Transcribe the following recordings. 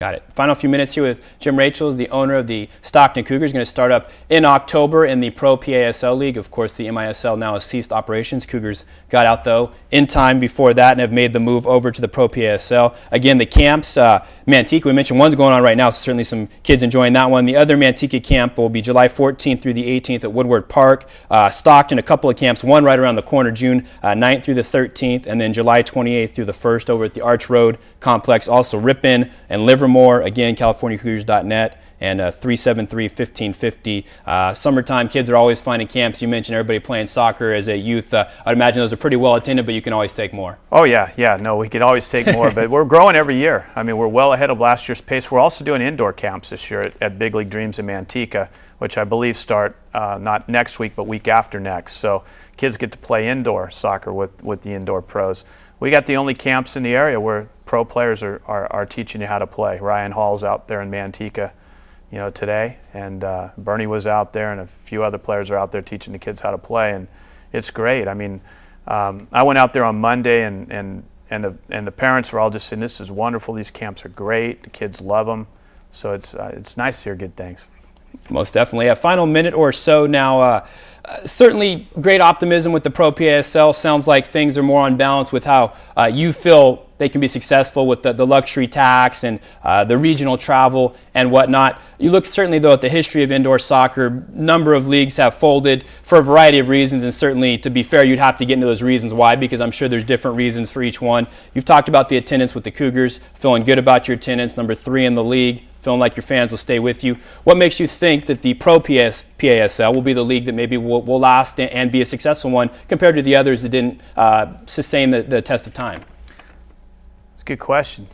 Got it. Final few minutes here with Jim Rachels, the owner of the Stockton Cougars. Going to start up in October in the Pro PASL League. Of course, the MISL now has ceased operations. Cougars got out, though, in time before that and have made the move over to the Pro PASL. Again, the camps, Manteca, we mentioned one's going on right now, so certainly some kids enjoying that one. The other Manteca camp will be July 14th through the 18th at Woodward Park. Stockton, a couple of camps, one right around the corner, June 9th through the 13th, and then July 28th through the 1st over at the Arch Road Complex. Also Ripon and Livermore, again, CaliforniaCougars.net and 373-1550. Summertime, kids are always finding camps. You mentioned everybody playing soccer as a youth. I'd imagine those are pretty well attended, but you can always take more. Oh, yeah. No, we could always take more, but we're growing every year. I mean, we're well ahead of last year's pace. We're also doing indoor camps this year at Big League Dreams in Manteca, which I believe start not next week, but week after next. So kids get to play indoor soccer with the indoor pros. We got the only camps in the area where pro players are teaching you how to play. Ryan Hall's out there in Manteca, today, and Bernie was out there, and a few other players are out there teaching the kids how to play, and it's great. I mean, I went out there on Monday, and the parents were all just saying, "This is wonderful. These camps are great. The kids love them." So it's nice to hear good things. Most definitely. A final minute or so now. Certainly great optimism with the Pro PASL. Sounds like things are more on balance with how you feel they can be successful with the luxury tax and the regional travel and whatnot. You look certainly, though, at the history of indoor soccer. Number of leagues have folded for a variety of reasons, and certainly, to be fair, you'd have to get into those reasons why, because I'm sure there's different reasons for each one. You've talked about the attendance with the Cougars, feeling good about your attendance, number 3 in the league, feeling like your fans will stay with you. What makes you think that the Pro PASL will be the league that maybe will last and be a successful one compared to the others that didn't sustain the test of time? It's a good question.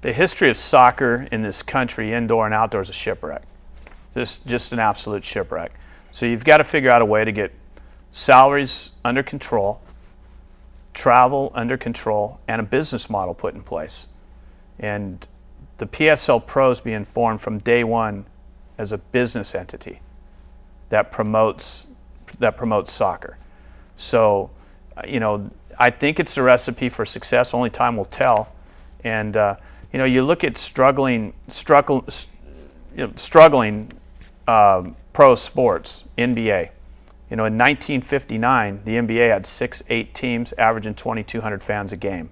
The history of soccer in this country, indoor and outdoor, is a shipwreck. Just an absolute shipwreck. So you've got to figure out a way to get salaries under control, travel under control, and a business model put in place. And the PASL-Pro is being formed from day one as a business entity that promotes soccer. So, I think it's a recipe for success. Only time will tell. And you look at struggling pro sports, NBA. In 1959, the NBA had 6-8 teams, averaging 2,200 fans a game,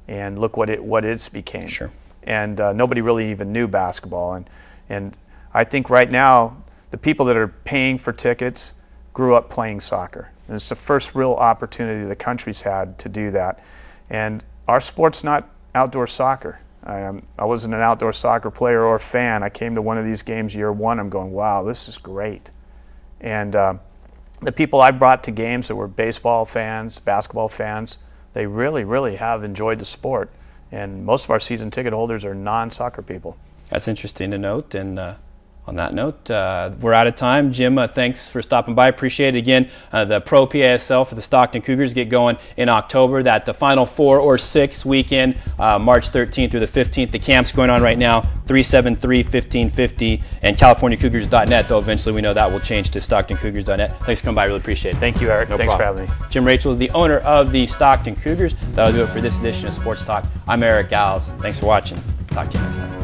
and look what it's became. Sure. And nobody really even knew basketball. And I think right now, the people that are paying for tickets grew up playing soccer. And it's the first real opportunity the country's had to do that. And our sport's not outdoor soccer. I wasn't an outdoor soccer player or fan. I came to one of these games year one. I'm going, wow, this is great. And the people I brought to games that were baseball fans, basketball fans, they really, really have enjoyed the sport. And most of our season ticket holders are non-soccer people. That's interesting to note. And on that note, we're out of time. Jim, thanks for stopping by. Appreciate it. Again, the Pro PASL for the Stockton Cougars get going in October. That the Final 4 or 6 weekend, March 13th through the 15th. The camp's going on right now, 373-1550, and CaliforniaCougars.net, though eventually we know that will change to StocktonCougars.net. Thanks for coming by. Really appreciate it. Thank you, Eric. Thanks for having me. Jim Rachels, the owner of the Stockton Cougars. That'll do it for this edition of Sports Talk. I'm Erik Alves. Thanks for watching. Talk to you next time.